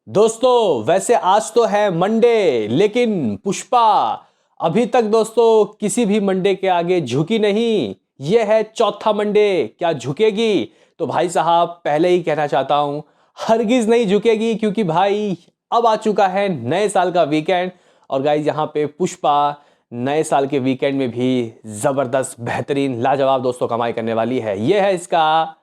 दोस्तों वैसे आज तो है मंडे, लेकिन पुष्पा अभी तक दोस्तों किसी भी मंडे के आगे झुकी नहीं। ये है चौथा मंडे, क्या झुकेगी? तो भाई साहब पहले ही कहना चाहता हूं, हरगिज नहीं झुकेगी, क्योंकि भाई अब आ चुका है नए साल का वीकेंड। और गाइस यहाँ पे पुष्पा नए साल के वीकेंड में भी जबरदस्त बेहतरीन लाजवाब दोस्तों कमाई करने वाली है। ये है इसका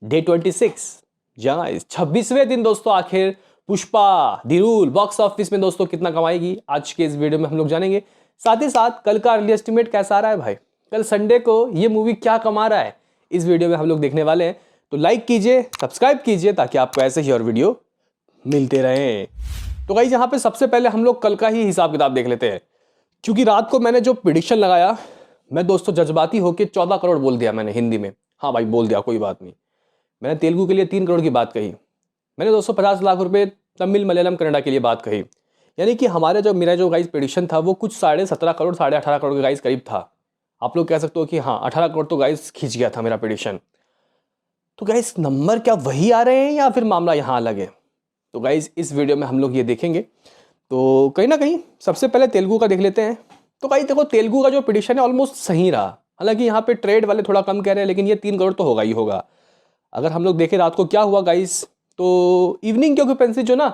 डे 26, जहां 26वें दिन दोस्तों आखिर पुष्पा दी रूल बॉक्स ऑफिस में दोस्तों कितना कमाएगी, आज के इस वीडियो में हम लोग जानेंगे। साथ ही साथ कल का अर्ली एस्टिमेट कैसा आ रहा है भाई, कल संडे को ये मूवी क्या कमा रहा है, इस वीडियो में हम लोग देखने वाले हैं। तो लाइक कीजिए, सब्सक्राइब कीजिए, ताकि आपको ऐसे ही और वीडियो मिलते रहे। तो गाइस यहाँ पे सबसे पहले हम लोग कल का ही हिसाब किताब देख लेते हैं, क्योंकि रात को मैंने जो प्रिडिक्शन लगाया, मैं दोस्तों जज्बाती होकर 14 करोड़ बोल दिया मैंने हिंदी में। हाँ भाई बोल दिया, कोई बात नहीं। मैंने तेलुगु के लिए 3 करोड़ की बात कही, मैंने 250 लाख रुपए तमिल मलयालम कन्नडा के लिए बात कही। यानी कि हमारे जो मेरा जो गाइस प्रेडिक्शन था वो कुछ 17.5 करोड़ 18.5 करोड़ के गाइस करीब था। आप लोग कह सकते हो कि हाँ 18 करोड़ तो गाइस खींच गया था मेरा प्रेडिक्शन। तो गाइस नंबर क्या वही आ रहे हैं या फिर मामला यहाँ अलग है? तो गाइस इस वीडियो में हम लोग ये देखेंगे। तो कहीं ना कहीं सबसे पहले तेलुगु का देख लेते हैं। तो गाइस देखो, तेलुगु का जो प्रेडिक्शन है ऑलमोस्ट सही रहा। हालांकि यहाँ पे ट्रेड वाले थोड़ा कम कह रहे हैं, लेकिन ये 3 करोड़ तो होगा ही होगा। अगर हम लोग देखें रात को क्या हुआ गाइस, तो इवनिंग की ऑक्यूपेंसी जो ना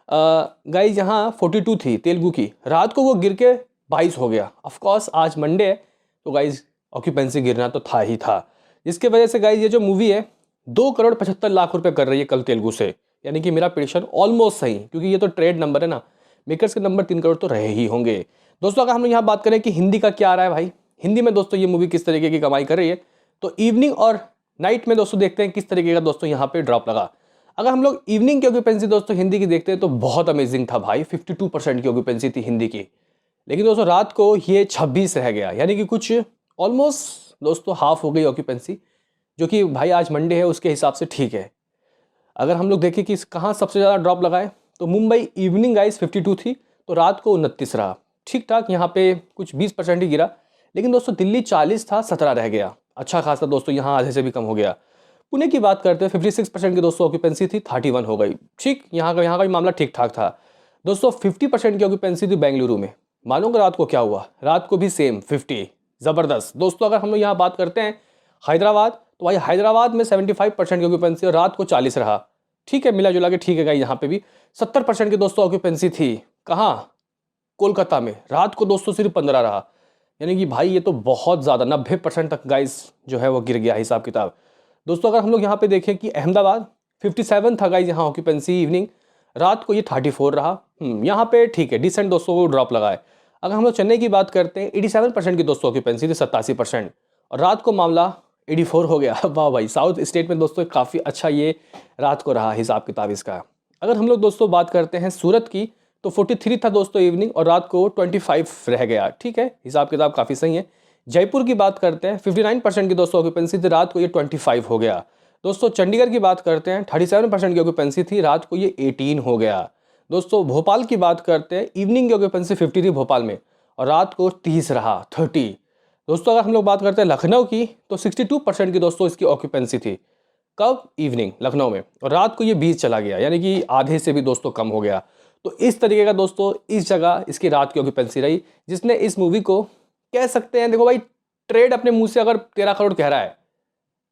गाइस यहाँ 42 थी तेलुगु की, रात को वो गिर के 22 हो गया। ऑफ कोर्स आज मंडे है, तो गाइस ऑक्यूपेंसी गिरना तो था ही था, जिसके वजह से गाइस ये जो मूवी है 2 करोड़ 75 लाख रुपए कर रही है कल तेलुगु से। यानी कि मेरा प्रेडिक्शन ऑलमोस्ट सही, क्योंकि ये तो ट्रेड नंबर है ना, मेकर्स के नंबर 3 करोड़ तो रहे ही होंगे। दोस्तों अगर हम लोग यहाँ बात करें कि हिंदी का क्या आ रहा है भाई, हिंदी में दोस्तों ये मूवी किस तरीके की कमाई कर रही है, तो इवनिंग और नाइट में दोस्तों देखते हैं किस तरीके का दोस्तों यहाँ पे ड्रॉप लगा। अगर हम लोग इवनिंग की ऑक्यूपेंसी दोस्तों हिंदी की देखते हैं तो बहुत अमेजिंग था भाई, 52% की ऑक्यूपेंसी थी हिंदी की। लेकिन दोस्तों रात को ये 26 रह गया, यानी कि कुछ ऑलमोस्ट दोस्तों हाफ हो गई ऑक्यूपेंसी, जो कि भाई आज मंडे है उसके हिसाब से ठीक है। अगर हम लोग देखें कि कहाँ सबसे ज़्यादा ड्रॉप लगाए, तो मुंबई इवनिंग गाइस 52 थी, तो रात को 29 रहा, ठीक ठाक। यहाँ पे कुछ 20% ही गिरा। लेकिन दोस्तों दिल्ली 40 था, 17 रह गया, अच्छा खासा दोस्तों यहाँ आधे से भी कम हो गया। पुणे की बात करते हैं 56% की दोस्तों ऑक्यूपेंसी थी, 31 हो गई, ठीक। यहाँ का भी मामला ठीक ठाक था दोस्तों। 50% की ऑक्यूपेंसी थी बेंगलुरु में। मालूंगा रात को क्या हुआ, रात को भी सेम 50, ज़बरदस्त दोस्तों। अगर हम लोग यहाँ बात करते हैं हैदराबाद, तो भाई हैदराबाद में 75% की ऑक्यूपेंसी और रात को 40 रहा, ठीक है, मिला जुला के ठीक है। यहाँ पे भी 70% की दोस्तों ऑक्यूपेंसी थी, कहाँ? कोलकाता में। रात को दोस्तों सिर्फ 15 रहा, यानी कि भाई ये तो बहुत ज़्यादा 90% तक गाइस जो है वो गिर गया हिसाब किताब। दोस्तों अगर हम लोग यहाँ पे देखें कि अहमदाबाद 57 था गाइस यहाँ ऑक्यूपेंसी इवनिंग, रात को ये 34 रहा। यहाँ पे ठीक है, डिसेंट दोस्तों को ड्रॉप लगा है। अगर हम लोग चेन्नई की बात करते हैं 87% की दोस्तों ऑक्यूपेंसी थी, 87%, और रात को मामला 84 हो गया। वाह भाई, साउथ स्टेट में दोस्तों काफ़ी अच्छा ये रात को रहा हिसाब किताब इसका। अगर हम लोग दोस्तों बात करते हैं सूरत की, तो 43 था दोस्तों इवनिंग और रात को 25 रह गया, ठीक है, हिसाब किताब काफ़ी सही है। जयपुर की बात करते हैं 59% की दोस्तों ऑक्यूपेंसी थी, रात को ये 25 हो गया। दोस्तों चंडीगढ़ की बात करते हैं 37% की ऑक्यूपेंसी थी, रात को ये 18 हो गया। दोस्तों भोपाल की बात करते हैं, इवनिंग की ऑक्यूपेंसी 50 थी भोपाल में और रात को 30 रहा, 30। दोस्तों अगर हम लोग बात करते हैं लखनऊ की, तो 62% की दोस्तों इसकी ऑक्यूपेंसी थी, कब? इवनिंग लखनऊ में, और रात को ये 20 चला गया, यानी कि आधे से भी दोस्तों कम हो गया। तो इस तरीके का दोस्तों इस जगह इसकी रात की ऑक्यूपेंसी रही, जिसने इस मूवी को कह सकते हैं, देखो भाई ट्रेड अपने मुंह से अगर 13 करोड़ कह रहा है,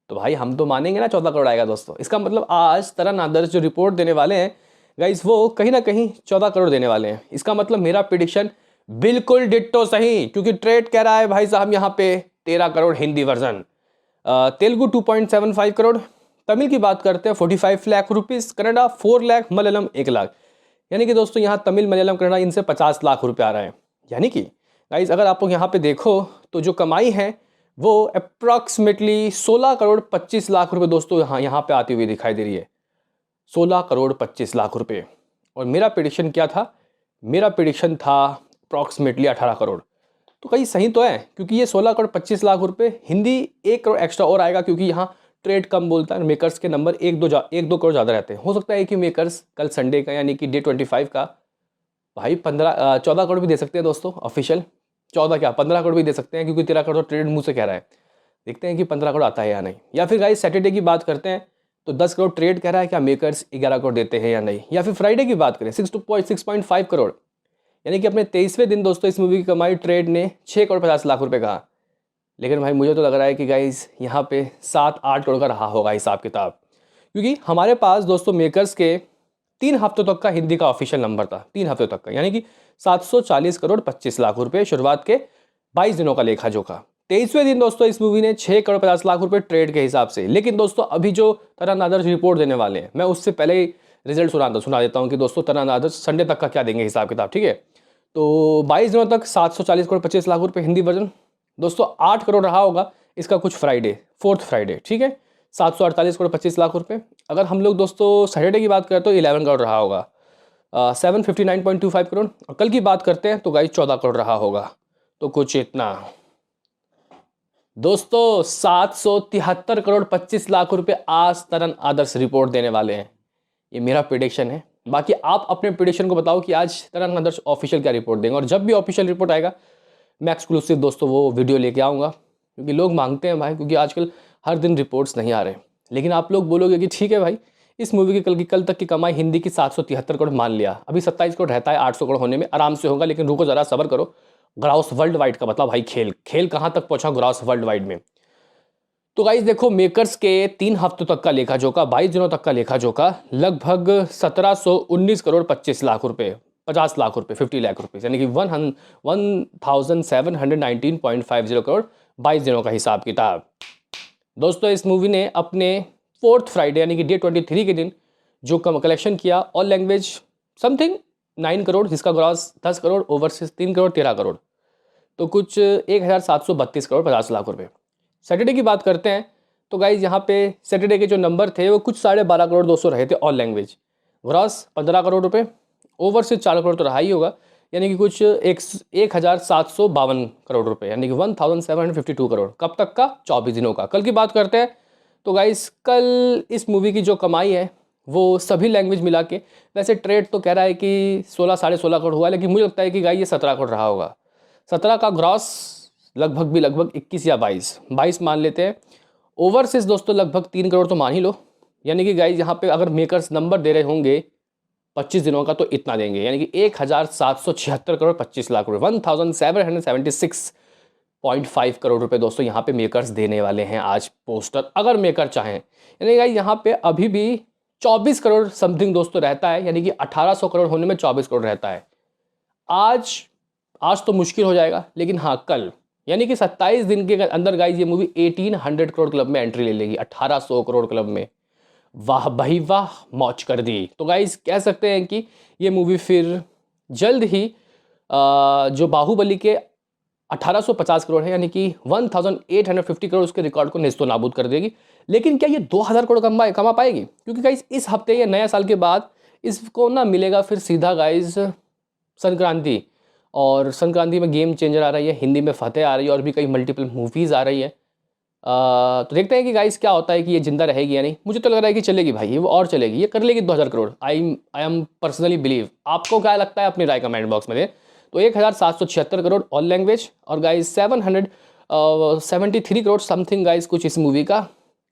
तो भाई हम तो मानेंगे ना 14 करोड़ आएगा दोस्तों। इसका मतलब आज तरन आदर्श जो रिपोर्ट देने वाले हैं गाइस, वो कहीं ना कहीं 14 करोड़ देने वाले हैं। इसका मतलब मेरा प्रिडिक्शन बिल्कुल डिट्टो सही, क्योंकि ट्रेड कह रहा है भाई साहब यहाँ पे 13 करोड़ हिंदी वर्जन, तेलुगु 2.75 करोड़, तमिल की बात करते हैं 45 लाख रुपीस, कन्नडा 4 लाख, मलयालम 1 लाख। यानी कि दोस्तों यहाँ तमिल मलयालम कन्नडा इनसे 50 लाख रुपए आ रहे हैं। यानी कि गाइस अगर आप लोग यहाँ पे देखो, तो जो कमाई है वो अप्रॉक्सीमेटली 16 करोड़ 25 लाख रुपए दोस्तों यहाँ पे आती हुई दिखाई दे रही है, 16 करोड़ 25 लाख रुपए। और मेरा प्रेडिक्शन क्या था? मेरा प्रेडिक्शन था अप्रॉक्सीमेटली 18 करोड़। तो कहीं सही तो है, क्योंकि ये 16 करोड़ 25 लाख रुपए, हिंदी 1 करोड़ एक्स्ट्रा और आएगा, क्योंकि यहाँ ट्रेड कम बोलता है, मेकर्स के नंबर 1-2 करोड़ ज़्यादा रहते हैं। हो सकता है कि मेकर्स कल संडे का यानी कि डे 25 का भाई 14 करोड़ भी दे सकते हैं दोस्तों, ऑफिशियल 14 क्या 15 करोड़ भी दे सकते हैं, क्योंकि 13 करोड़ ट्रेड मुंह से कह रहा है। देखते हैं कि 15 करोड़ आता है या नहीं। या फिर गाइस सैटरडे की बात करते हैं, तो 10 करोड़ ट्रेड कह रहा है, क्या मेकर्स 11 करोड़ देते हैं या नहीं। या फिर फ्राइडे की बात करें 6.5 करोड़, यानी कि अपने 23वें दिन दोस्तों इस मूवी की कमाई ट्रेड ने 6 करोड़ 50 लाख रुपए कहा। लेकिन भाई मुझे तो लग रहा है कि गाइस यहाँ पे 7-8 करोड़ का रहा होगा हिसाब किताब, क्योंकि हमारे पास दोस्तों मेकर्स के 3 हफ्तों तक का हिंदी का ऑफिशियल नंबर था, 3 हफ्तों तक का, यानी कि 740 करोड़ 25 लाख रुपए शुरुआत के 22 दिनों का लेखा जोखा। 23वें दिन दोस्तों इस मूवी ने 6 करोड़ 50 लाख रुपए ट्रेड के हिसाब से। लेकिन दोस्तों अभी जो तरण आदर्श रिपोर्ट देने वाले हैं, मैं उससे पहले ही रिजल्ट सुना देता हूँ कि दोस्तों तरण आदर्श संडे तक का क्या देंगे हिसाब किताब, ठीक है। तो 22 दिनों तक 740 करोड़ 25 लाख रुपए हिंदी वर्जन दोस्तों, 8 करोड़ रहा होगा इसका कुछ फ्राइडे, 4th फ्राइडे, ठीक है, 748 करोड़ 25 लाख रुपए। अगर हम लोग दोस्तों सैटरडे की बात करें तो 11 करोड़ रहा होगा, 759.25 करोड़। और कल की बात करते हैं तो गाइस 14 करोड़ रहा होगा। तो कुछ इतना दोस्तों 773 करोड़ 25 लाख रुपए आज तरण आदर्श रिपोर्ट देने वाले हैं। ये मेरा प्रिडिक्शन है, बाकी आप अपने प्रिडिक्शन को बताओ कि आज तरण आदर्श ऑफिशियल क्या रिपोर्ट देंगे। और जब भी ऑफिशियल रिपोर्ट आएगा मैं एक्सक्लूसिव दोस्तों वो वीडियो लेके आऊँगा, क्योंकि लोग मांगते हैं भाई, क्योंकि आजकल हर दिन रिपोर्ट्स नहीं आ रहे। लेकिन आप लोग बोलोगे कि ठीक है भाई, इस मूवी की कल तक की कमाई हिंदी की 773 करोड़ मान लिया, अभी 27 करोड़ रहता है, 800 करोड़ होने में आराम से होगा। लेकिन रुको ज़रा सब्र करो, ग्रॉस वर्ल्ड वाइड का बताओ भाई, खेल कहाँ तक पहुँचा ग्रॉस वर्ल्ड वाइड में। तो गाइज देखो मेकर्स के 3 हफ्तों तक का लेखा जोखा, 22 दिनों तक का लेखा जोखा, लगभग 1719 करोड़ 25 लाख रुपए, 50 लाख रुपए, 50 लाख रुपए, यानी कि 1719.50 करोड़ 22 दिनों का हिसाब किताब। दोस्तों इस मूवी ने अपने 4th फ्राइडे यानी कि डे 23 के दिन जो कलेक्शन किया ऑल लैंग्वेज समथिंग 9 करोड़, जिसका ग्रॉस 10 करोड़, ओवरसीज 3 करोड़ 13 करोड़, तो कुछ 1732 करोड़ 50 लाख रुपए। सैटरडे की बात करते हैं तो गाइज यहाँ पे सैटरडे के जो नंबर थे वो कुछ 12.5 करोड़ 200 रहे थे ऑल लैंग्वेज, ग्रॉस 15 करोड़ रुपए, ओवरसीज 4 करोड़ तो रहा ही होगा, यानी कि कुछ 1752 करोड़ रुपए, यानी कि 1752 करोड़। कब तक का? 24 दिनों का। कल की बात करते हैं तो गाइस कल इस मूवी की जो कमाई है वो सभी लैंग्वेज मिला के, वैसे ट्रेड तो कह रहा है कि 16-16.5 करोड़ हुआ, लेकिन मुझे लगता है कि गाइस ये 17 करोड़ रहा होगा। 17 का ग्रॉस लगभग 21 या 22 मान लेते हैं। ओवरसीज दोस्तों लगभग 3 करोड़ तो मान ही लो, यानी कि गाइस यहाँ पे अगर मेकर्स नंबर दे रहे होंगे 25 दिनों का तो इतना देंगे, यानी कि 1776 करोड़ 25 लाख रुपए, 1776.5 करोड़ रुपए दोस्तों यहाँ पे मेकर्स देने वाले हैं आज पोस्टर, अगर मेकर चाहें। यानी कि यहाँ पे अभी भी 24 करोड़ समथिंग दोस्तों रहता है, यानी कि 1800 करोड़ होने में 24 करोड़ रहता है। आज तो मुश्किल हो जाएगा, लेकिन हाँ कल यानी कि 27 दिन के अंदर गाइज ये मूवी 1800 करोड़ क्लब में एंट्री ले लेगी, 1800 करोड़ क्लब में। वाह भाई वाह, मौज कर दी। तो गाइज कह सकते हैं कि ये मूवी फिर जल्द ही जो बाहुबली के 1850 करोड़ है, यानी कि 1850 करोड़ उसके रिकॉर्ड को नेस्तो नाबूद कर देगी। लेकिन क्या ये 2000 करोड़ कमा पाएगी? क्योंकि गाइज इस हफ्ते या नया साल के बाद इसको ना मिलेगा फिर सीधा गाइज संक्रांति, और संक्रांति में गेम चेंजर आ रही है, हिंदी में फतेह आ रही है, और भी कई मल्टीपल मूवीज़ आ रही है। तो देखते हैं कि गाइस क्या होता है कि ये जिंदा रहेगी या नहीं। मुझे तो लग रहा है कि चलेगी भाई, वो और चलेगी, ये कर लेगी 2000 crore. I am personally believe. आपको क्या लगता है अपनी राय कमेंट बॉक्स में दें। तो 1776 करोड़ ऑल लैंग्वेज, और गाइस 773 करोड़ समथिंग गाइस कुछ इस मूवी का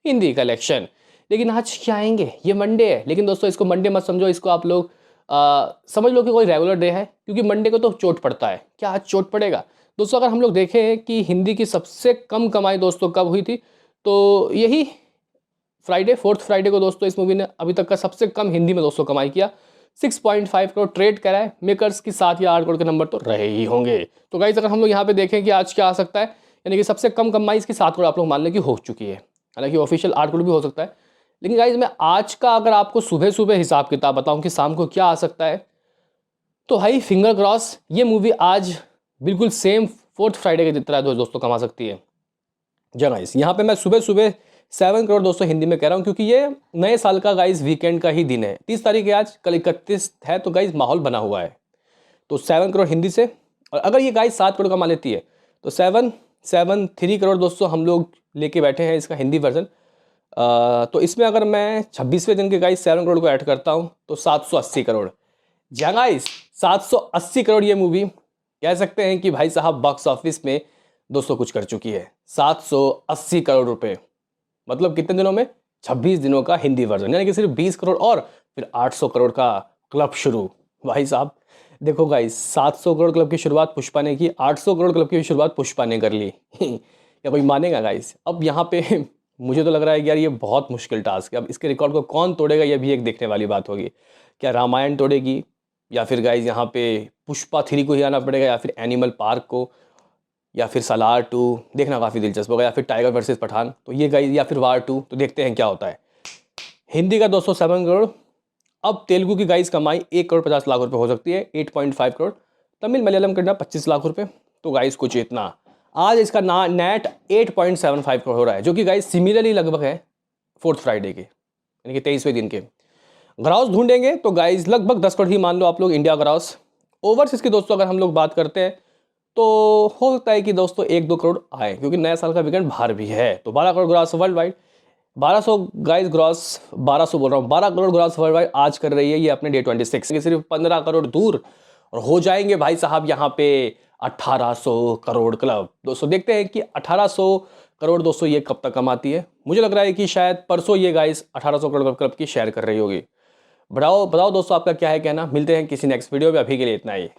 हिंदी कलेक्शन। लेकिन आज क्या आएंगे, ये मंडे है, लेकिन दोस्तों इसको मंडे मत समझो, इसको आप लोग समझ लो कि कोई रेगुलर डे है, क्योंकि मंडे को तो चोट पड़ता है। क्या आज चोट पड़ेगा दोस्तों? अगर हम लोग देखें कि हिंदी की सबसे कम कमाई दोस्तों कब हुई थी, तो यही फ्राइडे, 4th फ्राइडे को दोस्तों इस मूवी ने अभी तक का सबसे कम हिंदी में दोस्तों कमाई किया। 6.5 करोड़ ट्रेड करा है, मेकर्स की 7 या 8 करोड़ के नंबर तो रहे ही होंगे। तो गाइस अगर हम लोग यहाँ पे देखें कि आज क्या आ सकता है, यानी कि सबसे कम कमाई इसकी 7 करोड़ आप लोग मान लें कि हो चुकी है, हालांकि ऑफिशियल 8 करोड़ भी हो सकता है। लेकिन गाइज मैं आज का अगर आपको सुबह सुबह हिसाब किताब बताऊं कि शाम को क्या आ सकता है, तो भाई फिंगर क्रॉस ये मूवी आज बिल्कुल सेम 4th फ्राइडे की तरह दोस्तों कमा सकती है। जी गाइस यहाँ पे मैं सुबह सुबह 7 करोड़ दोस्तों हिंदी में कह रहा हूँ, क्योंकि ये नए साल का गाइज वीकेंड का ही दिन है। 30 तारीख है आज, कल 31 है, तो गाइज माहौल बना हुआ है। तो 7 करोड़ हिंदी से, और अगर ये गाइज 7 करोड़ कमा लेती है तो 773 करोड़ दोस्तों हम लोग लेके बैठे हैं इसका हिंदी वर्जन। तो इसमें अगर मैं 26वें दिन के गाइस 7 करोड़ को ऐड करता हूं तो 780 करोड़। जी गाइस 780 करोड़ ये मूवी कह सकते हैं कि भाई साहब बॉक्स ऑफिस में दोस्तों कुछ कर चुकी है। 780 करोड़ रुपए, मतलब कितने दिनों में? 26 दिनों का हिंदी वर्जन, यानी कि सिर्फ 20 करोड़ और फिर 800 करोड़ का क्लब शुरू। भाई साहब देखो गाइस, 700 करोड़ क्लब की शुरुआत पुष्पा ने की, 800 करोड़ क्लब की शुरुआत पुष्पा ने कर ली। क्या कोई मानेगा गाइस? अब यहाँ पे मुझे तो लग रहा है कि यार ये बहुत मुश्किल टास्क है। अब इसके रिकॉर्ड को कौन तोड़ेगा, ये भी एक देखने वाली बात होगी। क्या रामायण तोड़ेगी, या फिर गाइस यहाँ पे पुष्पा 3 को ही आना पड़ेगा, या फिर एनिमल पार्क को, या फिर सलार 2 देखना काफ़ी दिलचस्प होगा, या फिर टाइगर वर्सेस पठान, तो ये गाइस, या फिर वार 2, तो देखते हैं क्या होता है। हिंदी का दोस्तों 7 करोड़। अब तेलुगु की गाइस कमाई 1 करोड़ 50 लाख रुपए हो सकती है, 8.5 करोड़। तमिल मलयालम कन्नड़ 25 लाख रुपए। तो गाइस कुछ इतना। आज इसका नेट 8.75 करोड़ हो रहा है, जो कि गाइस सिमिलरली लगभग है 4th फ्राइडे के, यानी कि 23वें दिन के। ग्रॉस ढूंढेंगे तो गाइस लगभग 10 करोड़ ही मान लो आप लोग इंडिया ग्रॉस। ओवरसीज की दोस्तों अगर हम लोग बात करते हैं तो हो सकता है कि दोस्तों 1-2 करोड़ आए, क्योंकि नया साल का वीकेंड बाहर भी है। तो 12 crore gross world wide, 1200 guys gross, 1200 बोल रहा हूँ, 12 करोड़ ग्रॉस वर्ल्ड वाइड आज कर रही है ये अपने डे 26 के, सिर्फ 15 करोड़ दूर और हो जाएंगे भाई साहब यहाँ पे 1800 करोड़ क्लब। दोस्तों देखते हैं कि 1800 करोड़ दोस्तों ये कब तक कमाती है। मुझे लग रहा है कि शायद परसों ये गाइस 1800 करोड़ क्लब की शेयर कर रही होगी। बताओ बताओ दोस्तों आपका क्या है कहना। मिलते हैं किसी नेक्स्ट वीडियो में, अभी के लिए इतना ही।